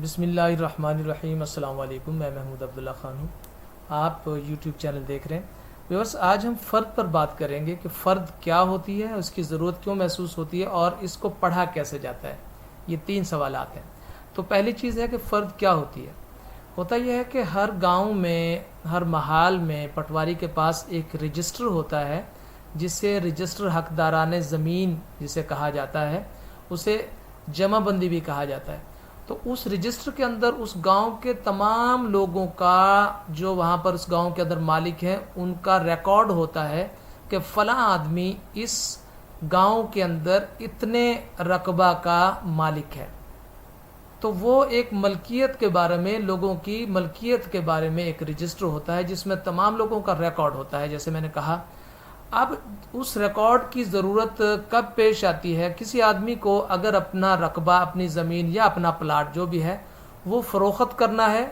بسم اللہ الرحمن الرحیم۔ السلام علیکم، میں محمود عبداللہ خان ہوں۔ آپ یوٹیوب چینل دیکھ رہے ہیں۔ ویورس، آج ہم فرد پر بات کریں گے کہ فرد کیا ہوتی ہے، اس کی ضرورت کیوں محسوس ہوتی ہے اور اس کو پڑھا کیسے جاتا ہے۔ یہ 3 سوالات ہیں۔ تو پہلی چیز ہے کہ فرد کیا ہوتی ہے۔ ہوتا یہ ہے کہ ہر گاؤں میں، ہر محال میں پٹواری کے پاس ایک رجسٹر ہوتا ہے، جسے رجسٹر حقداران زمین جسے کہا جاتا ہے، اسے جمع بندی بھی کہا جاتا ہے۔ تو اس رجسٹر کے اندر اس گاؤں کے تمام لوگوں کا، جو وہاں پر اس گاؤں کے اندر مالک ہیں، ان کا ریکارڈ ہوتا ہے کہ فلاں آدمی اس گاؤں کے اندر اتنے رقبہ کا مالک ہے۔ تو وہ ایک ملکیت کے بارے میں، لوگوں کی ملکیت کے بارے میں ایک رجسٹر ہوتا ہے جس میں تمام لوگوں کا ریکارڈ ہوتا ہے، جیسے میں نے کہا۔ اب اس ریکارڈ کی ضرورت کب پیش آتی ہے؟ کسی آدمی کو اگر اپنا رقبہ، اپنی زمین یا اپنا پلاٹ جو بھی ہے وہ فروخت کرنا ہے،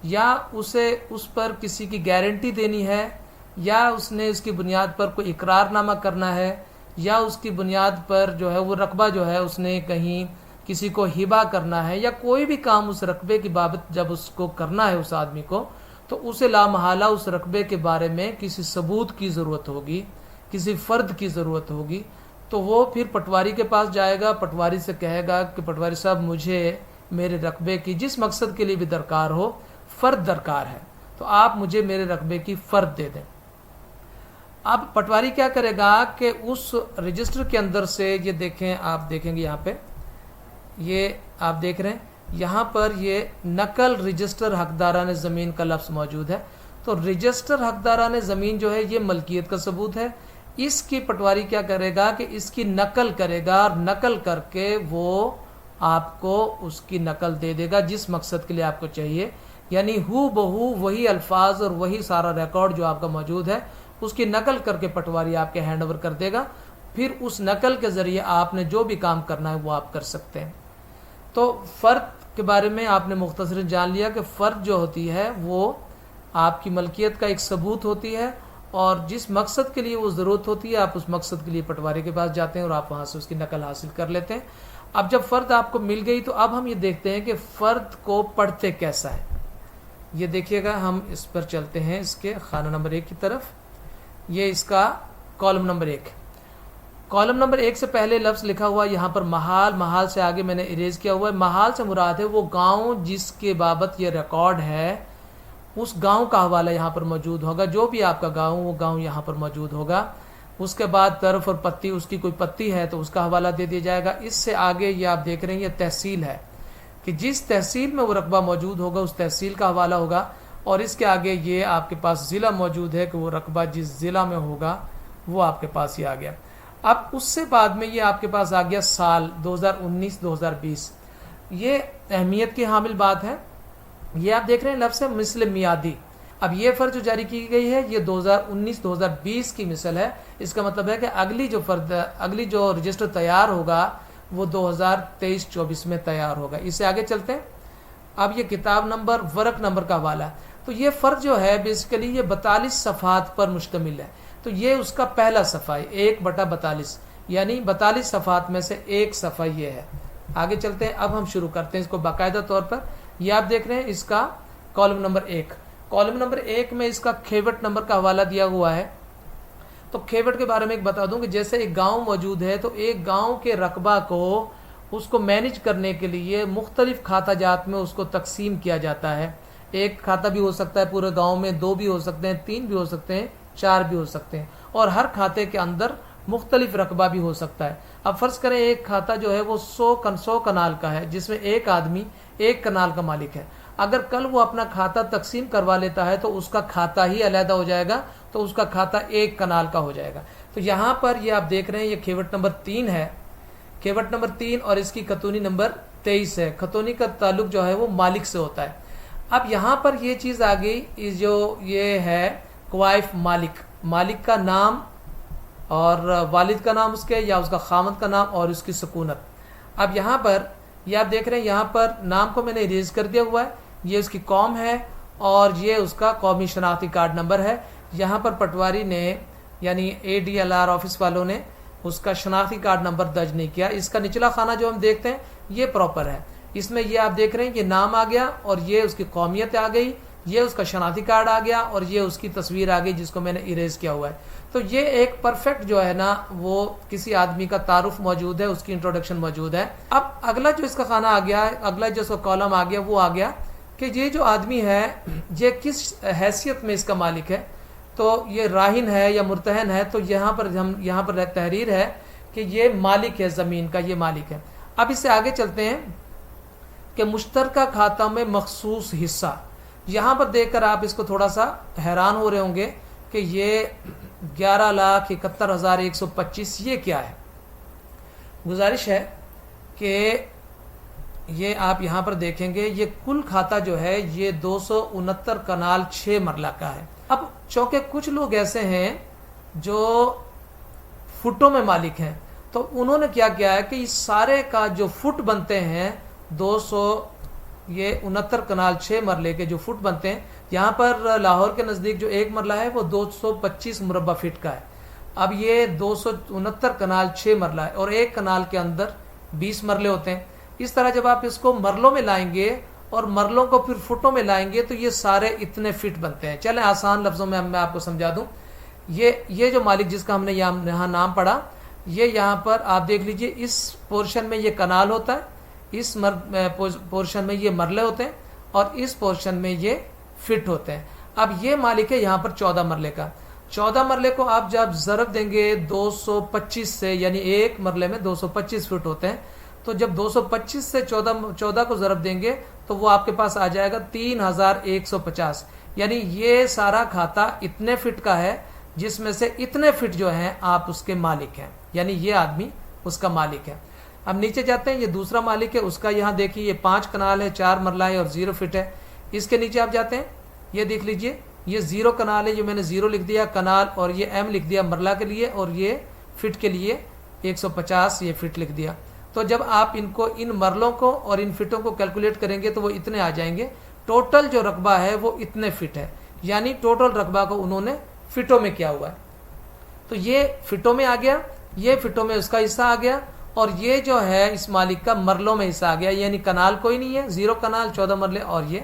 یا اسے اس پر کسی کی گارنٹی دینی ہے، یا اس نے اس کی بنیاد پر کوئی اقرار نامہ کرنا ہے، یا اس کی بنیاد پر جو ہے وہ رقبہ جو ہے اس نے کہیں کسی کو ہبہ کرنا ہے، یا کوئی بھی کام اس رقبے کی بابت جب اس کو کرنا ہے اس آدمی کو، تو اسے لامحالہ اس رقبے کے بارے میں کسی ثبوت کی ضرورت ہوگی، کسی فرد کی ضرورت ہوگی۔ تو وہ پھر پٹواری کے پاس جائے گا، پٹواری سے کہے گا کہ پٹواری صاحب، مجھے میرے رقبے کی جس مقصد کے لیے بھی درکار ہو، فرد درکار ہے، تو آپ مجھے میرے رقبے کی فرد دے دیں۔ اب پٹواری کیا کرے گا کہ اس رجسٹر کے اندر سے، یہ دیکھیں، آپ دیکھیں گے یہاں پہ، یہ آپ دیکھ رہے ہیں یہاں پر یہ نقل رجسٹر حقداران زمین کا لفظ موجود ہے۔ تو رجسٹر حقداران زمین جو ہے یہ ملکیت کا ثبوت ہے۔ اس کی پٹواری کیا کرے گا کہ اس کی نقل کرے گا، اور نقل کر کے وہ آپ کو اس کی نقل دے دے گا جس مقصد کے لیے آپ کو چاہیے، یعنی ہو بہو وہی الفاظ اور وہی سارا ریکارڈ جو آپ کا موجود ہے، اس کی نقل کر کے پٹواری آپ کے ہینڈ اوور کر دے گا۔ پھر اس نقل کے ذریعے آپ نے جو بھی کام کرنا ہے وہ آپ کر سکتے ہیں۔ تو فرد کے بارے میں آپ نے مختصراً جان لیا کہ فرد جو ہوتی ہے وہ آپ کی ملکیت کا ایک ثبوت ہوتی ہے، اور جس مقصد کے لیے وہ ضرورت ہوتی ہے آپ اس مقصد کے لیے پٹواری کے پاس جاتے ہیں اور آپ وہاں سے اس کی نقل حاصل کر لیتے ہیں۔ اب جب فرد آپ کو مل گئی تو اب ہم یہ دیکھتے ہیں کہ فرد کو پڑھتے کیسا ہے۔ یہ دیکھیے گا، ہم اس پر چلتے ہیں، اس کے خانہ نمبر 1 کی طرف۔ یہ اس کا کالم نمبر 1۔ کالم نمبر 1 سے پہلے لفظ لکھا ہوا یہاں پر محال، محال سے آگے میں نے اریز کیا ہوا ہے۔ محال سے مراد ہے وہ گاؤں جس کے بابت یہ ریکارڈ ہے، اس گاؤں کا حوالہ یہاں پر موجود ہوگا۔ جو بھی آپ کا گاؤں، وہ گاؤں یہاں پر موجود ہوگا۔ اس کے بعد طرف اور پتی، اس کی کوئی پتی ہے تو اس کا حوالہ دے دیا جائے گا۔ اس سے آگے یہ آپ دیکھ رہے ہیں، یہ تحصیل ہے کہ جس تحصیل میں وہ رقبہ موجود ہوگا اس تحصیل کا حوالہ ہوگا، اور اس کے آگے یہ آپ کے پاس ضلع موجود ہے کہ وہ رقبہ جس ضلع میں ہوگا وہ آپ کے پاس یہ آ گیا۔ اب اس سے بعد میں یہ آپ کے پاس آ گیا سال 2019-2020۔ یہ اہمیت کی حامل بات ہے۔ یہ آپ دیکھ رہے ہیں لفظ ہے مثل میادی۔ اب یہ فرد جو جاری کی گئی ہے یہ 2019-2020 کی مثل ہے۔ اس کا مطلب ہے کہ اگلی جو رجسٹر تیار ہوگا وہ 2023-24 میں تیار ہوگا۔ اس سے آگے چلتے ہیں۔ اب یہ کتاب نمبر، ورق نمبر کا حوالہ ہے۔ تو یہ فرد جو ہے بیسیکلی یہ 42 صفحات پر مشتمل ہے۔ تو یہ اس کا پہلا صفحہ ہے، 1/42، یعنی 42 صفحات میں سے ایک صفحہ یہ ہے۔ آگے چلتے ہیں، اب ہم شروع کرتے ہیں اس کو باقاعدہ طور پر۔ یہ آپ دیکھ رہے ہیں اس کا کالم نمبر 1۔ کالم نمبر 1 میں اس کا کھیوٹ نمبر کا حوالہ دیا ہوا ہے۔ تو کھیوٹ کے بارے میں ایک بتا دوں کہ جیسے ایک گاؤں موجود ہے تو ایک گاؤں کے رقبہ کو، اس کو مینیج کرنے کے لیے مختلف کھاتہ جات میں اس کو تقسیم کیا جاتا ہے۔ ایک کھاتہ بھی ہو سکتا ہے پورے گاؤں میں، 2 بھی ہو سکتے ہیں، 3 بھی ہو سکتے ہیں، 4 بھی ہو سکتے ہیں، اور ہر کھاتے کے اندر مختلف رقبہ بھی ہو سکتا ہے۔ اب فرض کریں ایک کھاتہ جو ہے وہ 100 کنال کا ہے، جس میں ایک آدمی 1 کنال کا مالک ہے۔ اگر کل وہ اپنا کھاتہ تقسیم کروا لیتا ہے تو اس کا کھاتہ ہی علیحدہ ہو جائے گا، تو اس کا کھاتہ 1 کنال کا ہو جائے گا۔ تو یہاں پر یہ آپ دیکھ رہے ہیں، یہ کھیوٹ نمبر 3 ہے، کھیوٹ نمبر 3، اور اس کی خطونی نمبر 23 ہے۔ خطونی کا تعلق جو ہے وہ مالک سے ہوتا ہے۔ اب یہاں پر یہ چیز آ گئی، جو یہ ہے کوائف مالک، مالک کا نام اور والد کا نام اس کے، یا اس کا خامد کا نام اور اس کی سکونت۔ اب یہاں پر یہ آپ دیکھ رہے ہیں، یہاں پر نام کو میں نے اریز کر دیا ہوا ہے۔ یہ اس کی قوم ہے اور یہ اس کا قومی شناختی کارڈ نمبر ہے۔ یہاں پر پٹواری نے، یعنی ADLR آفس والوں نے اس کا شناختی کارڈ نمبر درج نہیں کیا۔ اس کا نچلا خانہ جو ہم دیکھتے ہیں یہ پراپر ہے۔ اس میں یہ آپ دیکھ رہے ہیں یہ نام آ گیا اور یہ اس کی قومیت آ گئی، یہ اس کا شناختی کارڈ آ گیا اور یہ اس کی تصویر آ گئی جس کو میں نے اریز کیا ہوا ہے. تو یہ ایک پرفیکٹ جو ہے نا وہ کسی آدمی کا تعارف موجود ہے، اس کی انٹروڈکشن موجود ہے. اب اگلا جو اس کا خانہ آ گیا، اگلا جو اس کا کالم آ گیا وہ آ گیا کہ یہ جو آدمی ہے یہ کس حیثیت میں اس کا مالک ہے. تو یہ راہن ہے یا مرتہن ہے، تو یہاں پر تحریر ہے کہ یہ مالک ہے، زمین کا یہ مالک ہے. اب اس سے آگے چلتے ہیں کہ مشترکہ کھاتہ میں مخصوص حصہ. یہاں پر دیکھ کر آپ اس کو تھوڑا سا حیران ہو رہے ہوں گے کہ یہ 11,71,125 یہ کیا ہے. گزارش ہے کہ یہ آپ یہاں پر دیکھیں گے یہ کل کھاتہ جو ہے یہ 269 کنال 6 مرلہ کا ہے. اب چونکہ کچھ لوگ ایسے ہیں جو فٹوں میں مالک ہیں، تو انہوں نے کیا کیا ہے کہ اس سارے کا جو فٹ بنتے ہیں 269 کنال 6 مرلے کے جو فٹ بنتے ہیں، یہاں پر لاہور کے نزدیک جو ایک مرلہ ہے وہ 225 مربع فٹ کا ہے. اب یہ 269 کنال 6 مرلہ ہے اور ایک کنال کے اندر 20 مرلے ہوتے ہیں. اس طرح جب آپ اس کو مرلوں میں لائیں گے اور مرلوں کو پھر فٹوں میں لائیں گے تو یہ سارے اتنے فٹ بنتے ہیں. چلیں آسان لفظوں میں آپ کو سمجھا دوں. یہ جو مالک جس کا ہم نے یہاں نام پڑھا، یہ یہاں پر آپ دیکھ لیجئے اس پورشن میں یہ کنال ہوتا ہے، اس پورشن میں یہ مرلے ہوتے ہیں اور اس پورشن میں یہ فٹ ہوتے ہیں. اب یہ مالک ہے یہاں پر 14 مرلے کا. 14 مرلے کو آپ جب ضرب دیں گے 225 سے، یعنی ایک مرلے میں 225 فٹ ہوتے ہیں، تو جب 225 سے 14 کو ضرب دیں گے تو وہ آپ کے پاس آ جائے گا 3150. یعنی یہ سارا کھاتہ اتنے فٹ کا ہے جس میں سے اتنے فٹ جو ہیں آپ اس کے مالک ہیں، یعنی یہ آدمی اس کا مالک ہے. اب نیچے جاتے ہیں، یہ دوسرا مالک ہے، اس کا یہاں دیکھیے یہ 5 کنال ہے، 4 مرلہ ہے اور 0 فٹ ہے. اس کے نیچے آپ جاتے ہیں، یہ دیکھ لیجئے یہ 0 کنال ہے، جو میں نے 0 لکھ دیا کنال، اور یہ ایم لکھ دیا مرلہ کے لیے، اور یہ فٹ کے لیے 150 یہ فٹ لکھ دیا. تو جب آپ ان مرلوں کو اور ان فٹوں کو کیلکولیٹ کریں گے تو وہ اتنے آ جائیں گے. ٹوٹل جو رقبہ ہے وہ اتنے فٹ ہے، یعنی ٹوٹل رقبہ کو انہوں نے فٹوں میں کیا ہوا ہے. تو یہ فٹوں میں آ گیا، یہ فٹوں میں اس کا حصہ آ گیا، اور یہ جو ہے اس مالک کا مرلوں میں حصہ آ گیا. یعنی کنال کوئی نہیں ہے، 0 کنال 14 مرلے اور یہ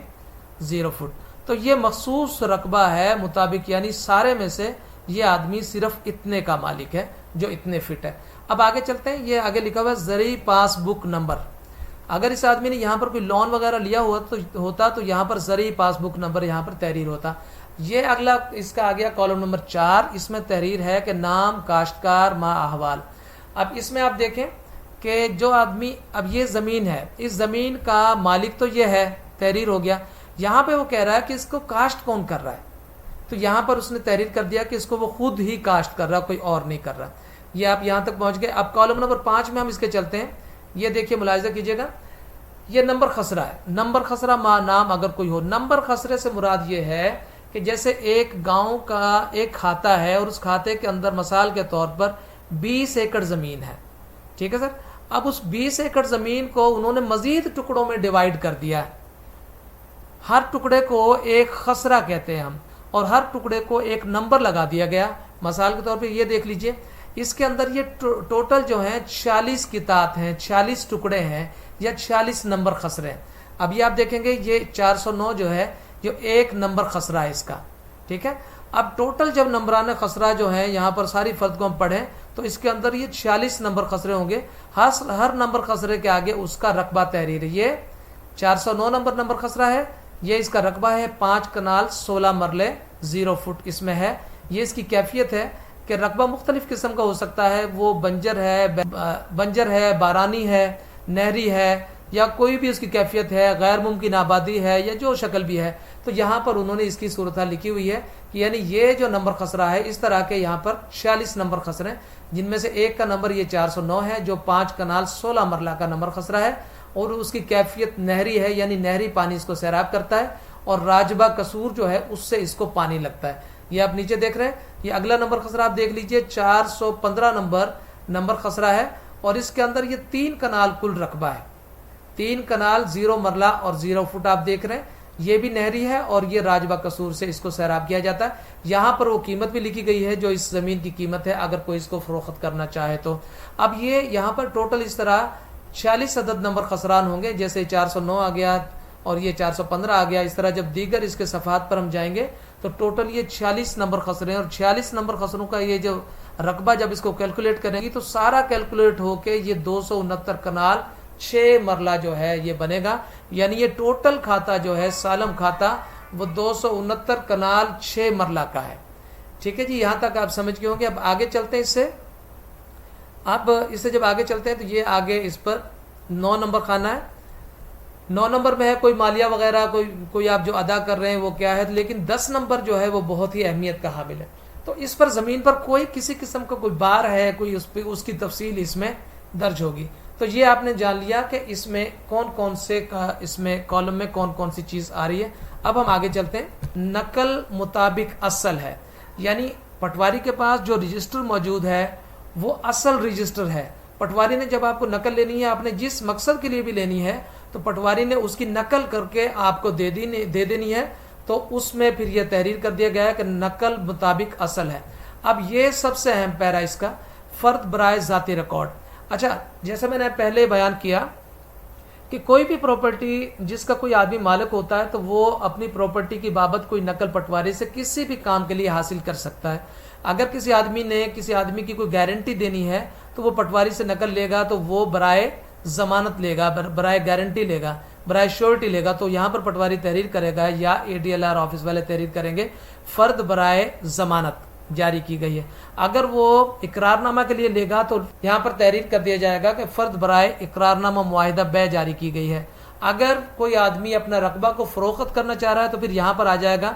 0 فٹ. تو یہ مخصوص رقبہ ہے مطابق، یعنی سارے میں سے یہ آدمی صرف اتنے کا مالک ہے جو اتنے فٹ ہے. اب آگے چلتے ہیں، یہ آگے لکھا ہوا ہے زرعی پاس بک نمبر. اگر اس آدمی نے یہاں پر کوئی لون وغیرہ لیا ہوتا تو یہاں پر زرعی پاس بک نمبر یہاں پر تحریر ہوتا. یہ اگلا اس کا آ گیا کالم نمبر 4. اس میں تحریر ہے کہ نام کاشتکار ما احوال. اب اس میں آپ دیکھیں کہ جو آدمی، اب یہ زمین ہے، اس زمین کا مالک تو یہ ہے، تحریر ہو گیا. یہاں پہ وہ کہہ رہا ہے کہ اس کو کاشت کون کر رہا ہے، تو یہاں پر اس نے تحریر کر دیا کہ اس کو وہ خود ہی کاشت کر رہا، کوئی اور نہیں کر رہا. یہ آپ یہاں تک پہنچ گئے. اب کالم نمبر 5 میں ہم اس کے چلتے ہیں. یہ دیکھیے ملاحظہ کیجئے گا، یہ نمبر خسرہ ہے. نمبر خسرہ ما نام اگر کوئی ہو. نمبر خسرے سے مراد یہ ہے کہ جیسے ایک گاؤں کا ایک کھاتہ ہے اور اس کھاتے کے اندر مثال کے طور پر 20 ایکڑ زمین ہے، ٹھیک ہے سر. اب اس 20 ایکڑ زمین کو انہوں نے مزید ٹکڑوں میں ڈیوائیڈ کر دیا ہے. ہر ٹکڑے کو ایک خسرہ کہتے ہیں ہم، اور ہر ٹکڑے کو ایک نمبر لگا دیا گیا. مثال کے طور پہ یہ دیکھ لیجئے، اس کے اندر یہ ٹوٹل جو ہیں 46 قطعات ہیں، 46 ٹکڑے ہیں یا 46 نمبر خسرے ہیں. اب یہ آپ دیکھیں گے یہ 409 جو ہے جو ایک نمبر خسرہ ہے اس کا، ٹھیک ہے. اب ٹوٹل جب نمبران خسرہ جو ہیں یہاں پر ساری فرد کو ہم پڑھیں تو اس کے اندر یہ 46 نمبر خسرے ہوں گے. ہر نمبر خسرے کے آگے اس کا رقبہ تحریر ہے. یہ 409 نمبر خسرہ ہے، یہ اس کا رقبہ ہے 5 کنال 16 مرلے 0 فٹ اس میں ہے. یہ اس کی کیفیت ہے کہ رقبہ مختلف قسم کا ہو سکتا ہے، وہ بنجر ہے، بارانی ہے، نہری ہے، یا کوئی بھی اس کی کیفیت ہے، غیر ممکن آبادی ہے، یا جو شکل بھی ہے. تو یہاں پر انہوں نے اس کی صورتحال لکھی ہوئی ہے کہ یعنی یہ جو نمبر خسرہ ہے اس طرح کے یہاں پر 46 نمبر خسرے ہیں، جن میں سے ایک کا نمبر یہ 409 ہے جو 5 کنال 16 مرلہ کا نمبر خسرہ ہے، اور اس کی کیفیت نہری ہے، یعنی نہری پانی اس کو سیراب کرتا ہے، اور راجبہ قصور جو ہے اس سے اس کو پانی لگتا ہے. یہ آپ نیچے دیکھ رہے ہیں. یہ اگلا نمبر خسرہ آپ دیکھ لیجئے 415 نمبر خسرہ ہے، اور اس کے اندر یہ 3 کنال کل رقبہ ہے. 3 کنال 0 مرلہ اور 0 فٹ آپ دیکھ رہے ہیں. یہ بھی نہری ہے اور یہ راجبہ قصور سے اس کو سیراب کیا جاتا ہے. یہاں پر وہ قیمت بھی لکھی گئی ہے جو اس زمین کی قیمت ہے اگر کوئی اس کو فروخت کرنا چاہے تو. اب یہ یہاں پر ٹوٹل اس طرح 46 عدد نمبر خسران ہوں گے، جیسے 409 آ گیا اور یہ 415 آ گیا. اس طرح جب دیگر اس کے صفحات پر ہم جائیں گے تو ٹوٹل یہ 46 نمبر خسرے ہیں، اور 46 نمبر خسروں کا یہ جو رقبہ جب اس کو کیلکولیٹ کریں گی تو سارا کیلکولیٹ ہو کے یہ 269 کنال 6 مرلہ جو ہے یہ بنے گا. یعنی یہ ٹوٹل کھاتا جو ہے سالم کھاتا وہ 269 کنال 6 مرلہ کا ہے. ٹھیک ہے جی، یہاں تک آپ سمجھ گئے ہوں گے. اب آگے چلتے ہیں اس سے جب آگے چلتے ہیں تو یہ آگے اس پر 9 نمبر خانہ ہے. 9 نمبر میں ہے کوئی مالیہ وغیرہ کوئی آپ جو ادا کر رہے ہیں وہ کیا ہے، لیکن 10 نمبر جو ہے وہ بہت ہی اہمیت کا حامل ہے. تو اس پر زمین پر کوئی کسی قسم کا کوئی بار ہے، کوئی اس کی تفصیل اس میں درج ہوگی. تو یہ آپ نے جان لیا کہ اس میں کون کون سے اس میں کالم میں کون کون سی چیز آ رہی ہے. اب ہم آگے چلتے ہیں. نقل مطابق اصل ہے، یعنی پٹواری کے پاس جو رجسٹر موجود ہے وہ اصل رجسٹر ہے. پٹواری نے جب آپ کو نقل لینی ہے، آپ نے جس مقصد کے لیے بھی لینی ہے تو پٹواری نے اس کی نقل کر کے آپ کو دے دینی ہے. تو اس میں پھر یہ تحریر کر دیا گیا ہے کہ نقل مطابق اصل ہے. اب یہ سب سے اہم پیرا اس کا، فرد برائے ذاتی ریکارڈ. اچھا، جیسے میں نے پہلے بیان کیا کہ کوئی بھی پراپرٹی جس کا کوئی آدمی مالک ہوتا ہے تو وہ اپنی پراپرٹی کی بابت کوئی نقل پٹواری سے کسی بھی کام کے لیے حاصل کر سکتا ہے. اگر کسی آدمی نے کسی آدمی کی کوئی گارنٹی دینی ہے تو وہ پٹواری سے نقل لے گا، تو وہ برائے ضمانت لے گا، برائے گارنٹی لے گا، برائے شیورٹی لے گا. تو یہاں پر پٹواری تحریر کرے گا یا ADLR آفس والے تحریر کریں گے فرد برائے ضمانت جاری کی گئی ہے. اگر وہ اقرار نامہ کے لیے لے گا تو یہاں پر تحریر کر دیا جائے گا کہ فرد برائے اقرار نامہ معاہدہ بے جاری کی گئی ہے. اگر کوئی آدمی اپنا رقبہ کو فروخت کرنا چاہ رہا ہے تو پھر یہاں پر آ جائے گا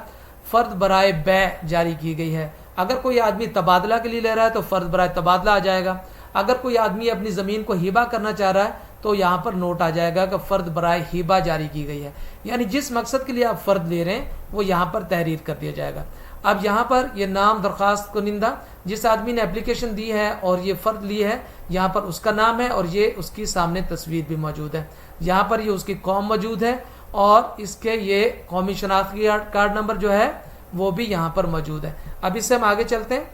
فرد برائے بے جاری کی گئی ہے. اگر کوئی آدمی تبادلہ کے لیے لے رہا ہے تو فرد برائے تبادلہ آ جائے گا. اگر کوئی آدمی اپنی زمین کو ہبہ کرنا چاہ رہا ہے تو یہاں پر نوٹ آ جائے گا کہ فرد برائے ہبہ جاری کی گئی ہے. یعنی جس مقصد کے لیے آپ فرد لے رہے ہیں وہ یہاں پر تحریر کر دیا جائے گا. اب یہاں پر یہ نام درخواست کنندہ جس آدمی نے اپلیکیشن دی ہے اور یہ فرد لی ہے، یہاں پر اس کا نام ہے اور یہ اس کی سامنے تصویر بھی موجود ہے. یہاں پر یہ اس کی قوم موجود ہے اور اس کے یہ قومی شناختی کارڈ نمبر جو ہے وہ بھی یہاں پر موجود ہے. اب اس سے ہم آگے چلتے ہیں.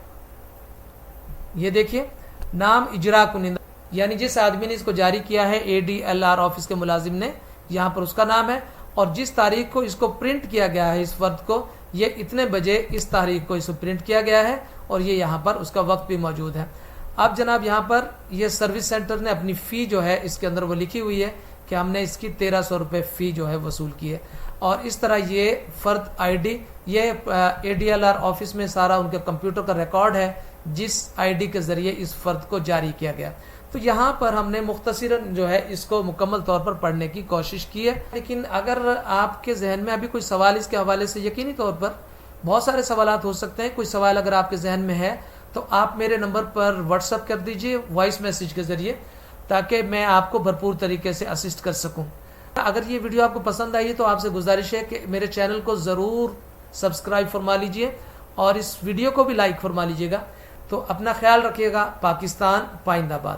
یہ دیکھیے نام اجرا کنندہ، یعنی جس آدمی نے اس کو جاری کیا ہے ADLR آفس کے ملازم نے، یہاں پر اس کا نام ہے اور جس تاریخ کو اس کو پرنٹ کیا گیا ہے اس فرد کو، یہ اتنے بجے اس تاریخ کو اس کو پرنٹ کیا گیا ہے اور یہ یہاں پر اس کا وقت بھی موجود ہے. اب جناب یہاں پر یہ سروس سینٹر نے اپنی فی جو ہے اس کے اندر وہ لکھی ہوئی ہے کہ ہم نے اس کی 1300 روپے فی جو ہے وصول کی ہے. اور اس طرح یہ فرد ID یہ ADLR آفس میں سارا ان کے کمپیوٹر کا ریکارڈ ہے جس ID کے ذریعے اس فرد کو جاری کیا گیا. تو یہاں پر ہم نے مختصراً جو ہے اس کو مکمل طور پر پڑھنے کی کوشش کی ہے. لیکن اگر آپ کے ذہن میں ابھی کوئی سوال اس کے حوالے سے، یقینی طور پر بہت سارے سوالات ہو سکتے ہیں، کوئی سوال اگر آپ کے ذہن میں ہے تو آپ میرے نمبر پر واٹس ایپ کر دیجئے وائس میسیج کے ذریعے، تاکہ میں آپ کو بھرپور طریقے سے اسسٹ کر سکوں. اگر یہ ویڈیو آپ کو پسند آئی ہے تو آپ سے گزارش ہے کہ میرے چینل کو ضرور سبسکرائب فرما لیجئے اور اس ویڈیو کو بھی لائک فرما لیجئے گا. تو اپنا خیال رکھیے گا. پاکستان پائندہ باد.